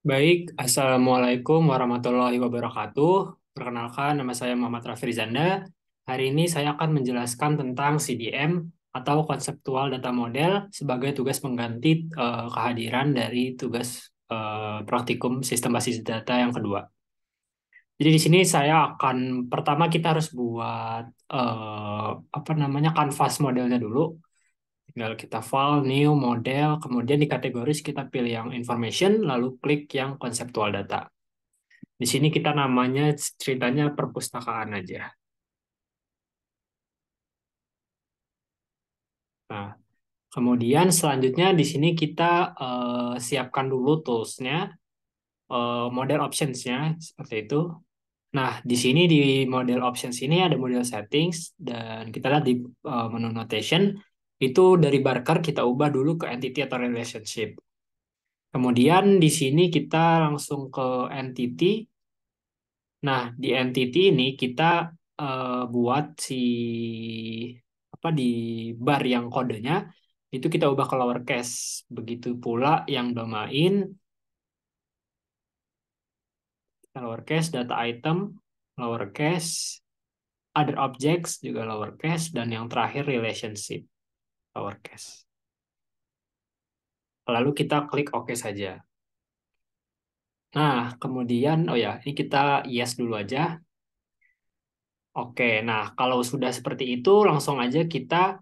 Baik, Assalamualaikum warahmatullahi wabarakatuh. Perkenalkan, nama saya Muhammad Raffi Rizanda. Hari ini saya akan menjelaskan tentang CDM atau Konseptual Data Model sebagai tugas pengganti kehadiran dari tugas praktikum Sistem Basis Data yang kedua. Jadi di sini saya akan pertama kita harus buat apa namanya kanvas modelnya dulu. Tinggal kita file, new, model, kemudian di kategoris kita pilih yang information, lalu klik yang konseptual data. Di sini kita namanya ceritanya perpustakaan aja. Nah, kemudian selanjutnya di sini kita siapkan dulu toolsnya, model optionsnya seperti itu. Nah, di sini di model options ini ada model settings dan kita lihat di menu notation itu dari Barker kita ubah dulu ke entity atau relationship. Kemudian di sini kita langsung ke entity. Nah, di entity ini kita buat si apa di bar yang kodenya itu kita ubah ke lowercase. Begitu pula yang domain lowercase, data item lowercase, other objects juga lowercase, dan yang terakhir relationship lowercase. Lalu kita klik OK saja. Nah, kemudian oh ya, ini kita yes dulu aja. Oke, nah kalau sudah seperti itu, langsung aja kita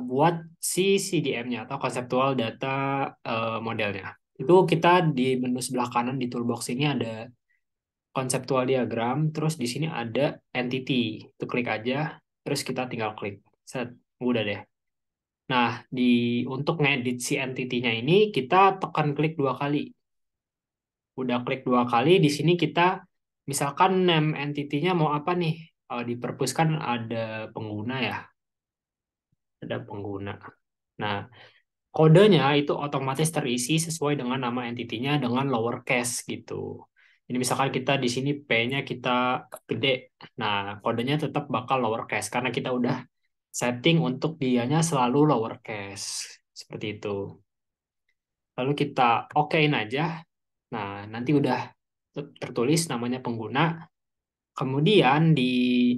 buat si CDM-nya atau konseptual data modelnya. Itu kita di menu sebelah kanan di toolbox ini ada konseptual diagram, terus di sini ada entity. Itu klik aja, terus kita tinggal klik. Set, udah deh. Nah, untuk ngedit si entity-nya ini kita tekan klik dua kali. Udah klik dua kali, di sini kita misalkan name entity-nya mau apa nih? Di perpus kan ada pengguna ya, ada pengguna. Nah, kodenya itu otomatis terisi sesuai dengan nama entity-nya dengan lowercase gitu. Ini misalkan kita di sini P-nya kita gede. Nah, kodenya tetap bakal lowercase karena kita udah setting untuk dianya selalu lowercase. Seperti itu. Lalu kita okein aja. Nah, nanti udah tertulis namanya pengguna. Kemudian di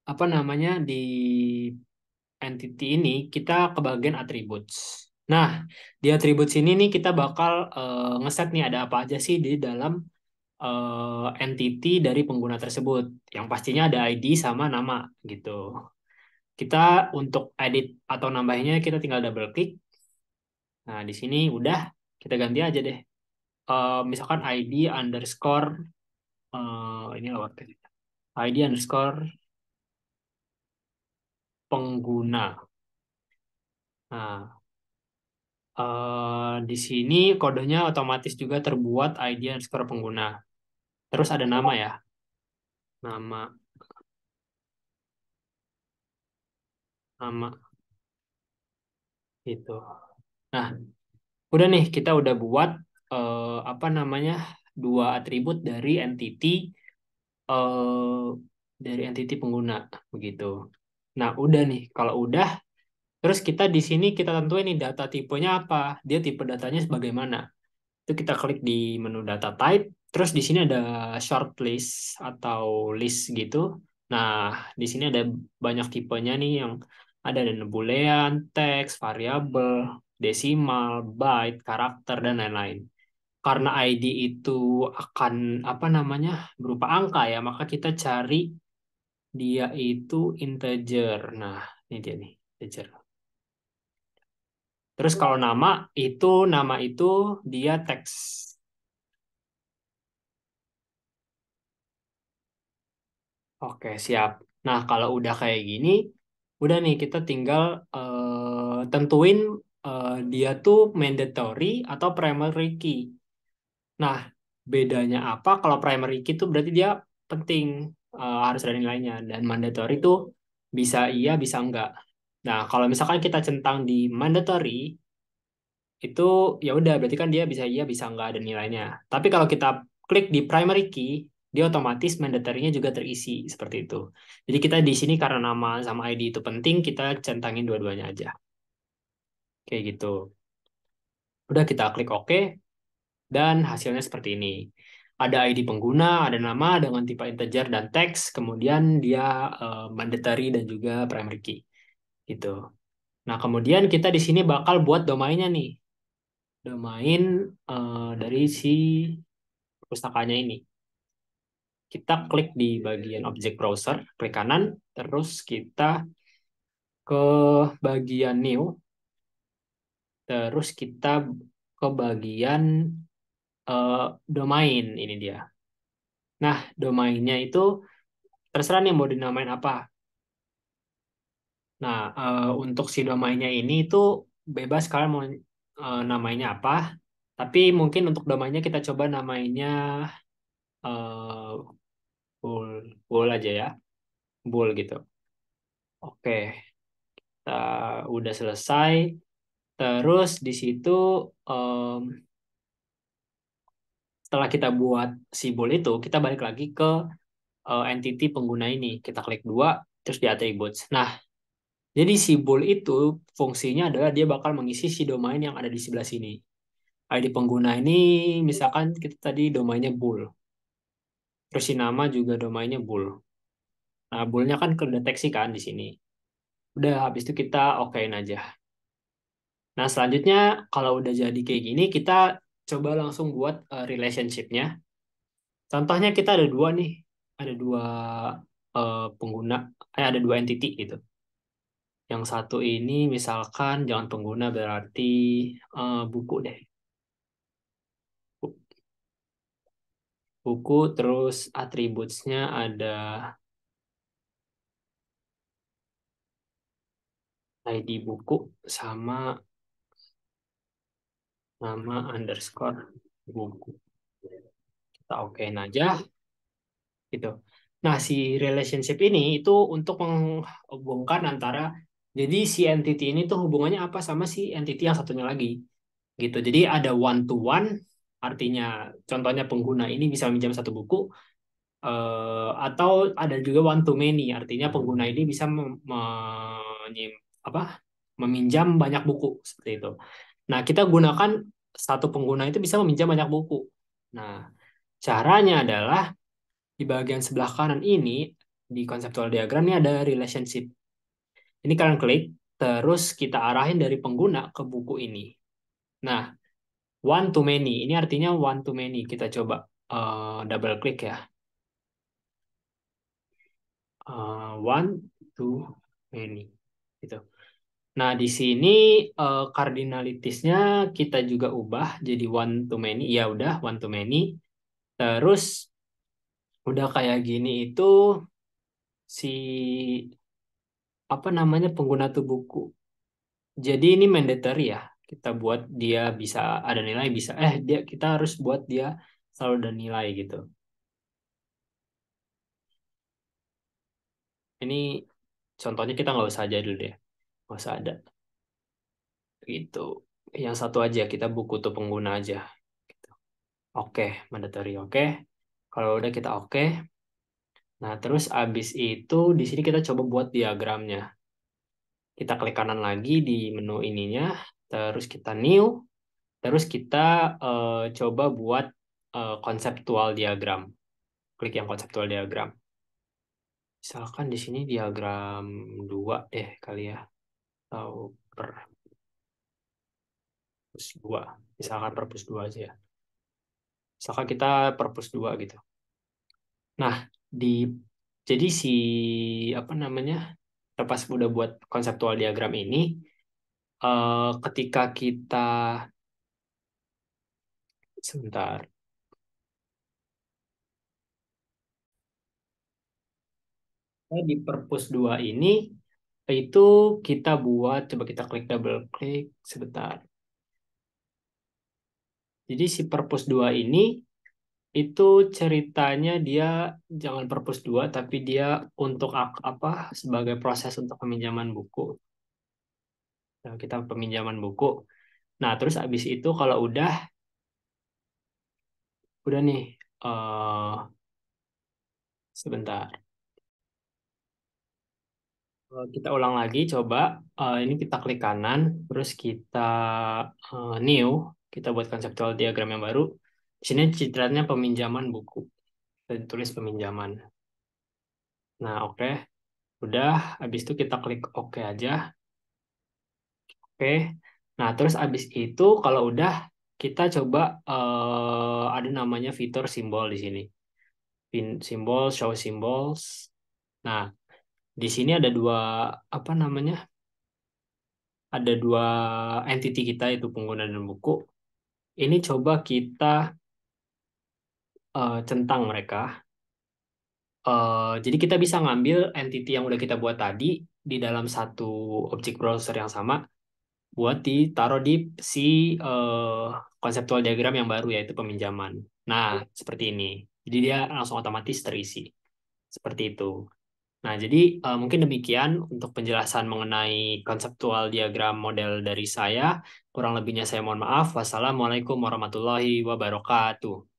apa namanya di entity ini kita ke bagian attributes. Nah, di attributes ini nih kita bakal ngeset nih ada apa aja sih di dalam entity dari pengguna tersebut. Yang pastinya ada ID sama nama gitu. Kita untuk edit atau nambahnya kita tinggal double klik. Nah, di sini udah kita ganti aja deh. Misalkan ID underscore ini lewat ID underscore pengguna. Nah, di sini kodenya otomatis juga terbuat ID underscore pengguna. Terus ada nama ya, nama, nama itu. Nah, udah nih kita udah buat apa namanya dua atribut eh, dari entity pengguna begitu. Nah, udah nih. Kalau udah, terus kita di sini kita tentuin nih data tipenya apa. Dia tipe datanya sebagaimana. Itu kita klik di menu data type, terus di sini ada shortlist atau list gitu. Nah, di sini ada banyak tipenya nih yang ada boolean, teks, variabel, desimal, byte, karakter dan lain-lain. Karena ID itu akan apa namanya berupa angka ya, maka kita cari dia itu integer. Nah, ini dia nih, integer. Terus kalau nama itu dia teks. Oke, siap. Nah, kalau udah kayak gini, udah nih kita tinggal tentuin dia tuh mandatory atau primary key. Nah, bedanya apa? Kalau primary key itu berarti dia penting, harus ada nilainya. Dan mandatory itu bisa iya, bisa enggak. Nah, kalau misalkan kita centang di mandatory, itu ya udah berarti kan dia bisa iya, bisa enggak ada nilainya. Tapi kalau kita klik di primary key, dia otomatis mandatory-nya juga terisi seperti itu. Jadi kita di sini karena nama sama ID itu penting, kita centangin dua-duanya aja. Kayak gitu. Udah kita klik OK. Dan hasilnya seperti ini. Ada ID pengguna, ada nama dengan tipe integer dan teks, kemudian dia mandatory dan juga primary key gitu. Nah, kemudian kita di sini bakal buat domainnya nih. Domain dari si pustakanya ini. Kita klik di bagian object browser, klik kanan, terus kita ke bagian new, terus kita ke bagian domain, ini dia. Nah, domainnya itu terserah nih mau dinamain apa. Nah, untuk si domainnya ini itu bebas kalian mau namanya apa. Tapi mungkin untuk domainnya kita coba namanya eh bull, bull aja ya, bull gitu. Oke, kita udah selesai. Terus di situ em, setelah kita buat si bull itu, kita balik lagi ke entity pengguna ini. Kita klik dua, terus di attributes. Nah, jadi si bool itu fungsinya adalah dia bakal mengisi si domain yang ada di sebelah sini. ID pengguna ini misalkan kita tadi domainnya bool, terus si nama juga domainnya bool. Nah, boolnya kan kedeteksi kan di sini. Udah habis itu kita okein aja. Nah, selanjutnya kalau udah jadi kayak gini, kita coba langsung buat relationship-nya. Contohnya kita ada dua nih, ada dua pengguna, ada dua entity gitu. Yang satu ini misalkan jangan pengguna berarti buku deh. Buku terus atributsnya ada ID buku sama nama underscore buku. Kita okein aja gitu. Nah, si relationship ini itu untuk menghubungkan antara jadi si entity ini tuh hubungannya apa sama si entity yang satunya lagi gitu. Jadi ada one to one artinya contohnya pengguna ini bisa minjam satu buku atau ada juga one to many, artinya pengguna ini bisa apa, meminjam banyak buku seperti itu. Nah, kita gunakan satu pengguna itu bisa meminjam banyak buku. Nah, caranya adalah di bagian sebelah kanan ini di conceptual diagram ini ada relationship. Ini kalian klik, terus kita arahin dari pengguna ke buku ini. Nah, one to many ini artinya one to many. Kita coba double klik ya. One to many gitu. Nah, di sini cardinalities-nya kita juga ubah jadi one to many. Ya udah one to many. Terus udah kayak gini itu si apa namanya pengguna tuh buku. Jadi ini mandatory ya. Kita buat dia bisa ada nilai bisa dia kita harus buat dia selalu ada nilai gitu. Ini contohnya kita nggak usah aja dulu deh. Nggak usah ada gitu. Yang satu aja kita buku tuh pengguna aja. Oke, mandatory oke. Kalau udah kita oke. Nah, terus abis itu di sini kita coba buat diagramnya. Kita klik kanan lagi di menu ininya, terus kita new, terus kita coba buat konseptual diagram. Klik yang konseptual diagram. Misalkan di sini diagram 2 deh kali ya, atau perpus 2. Misalkan perpus 2 aja ya. Misalkan kita perpus 2 gitu. Nah, di jadi si apa namanya? Pas udah buat konseptual diagram ini, ketika kita sebentar di perpus 2 ini itu kita buat coba kita klik double klik sebentar. Jadi si perpus 2 ini itu ceritanya dia jangan perpus 2 tapi dia untuk apa sebagai proses untuk peminjaman buku. Nah, kita peminjaman buku. Nah, terus abis itu kalau udah nih sebentar. Kita ulang lagi, coba. Ini kita klik kanan, terus kita new. Kita buat konseptual diagram yang baru. Di sini citranya peminjaman buku. Kita tulis peminjaman. Nah, oke. Udah, habis itu kita klik oke aja. Oke. Nah, terus habis itu kalau udah kita coba ada namanya fitur simbol di sini. Simbol, show symbols. Nah, di sini ada dua apa namanya? Ada dua entity kita itu pengguna dan buku. Ini coba kita centang mereka. Jadi kita bisa ngambil entity yang udah kita buat tadi di dalam satu objek browser yang sama buat ditaruh di si konseptual diagram yang baru yaitu peminjaman. Nah, seperti ini. Jadi dia langsung otomatis terisi. Seperti itu. Nah, jadi mungkin demikian untuk penjelasan mengenai konseptual diagram model dari saya. Kurang lebihnya saya mohon maaf. Wassalamualaikum warahmatullahi wabarakatuh.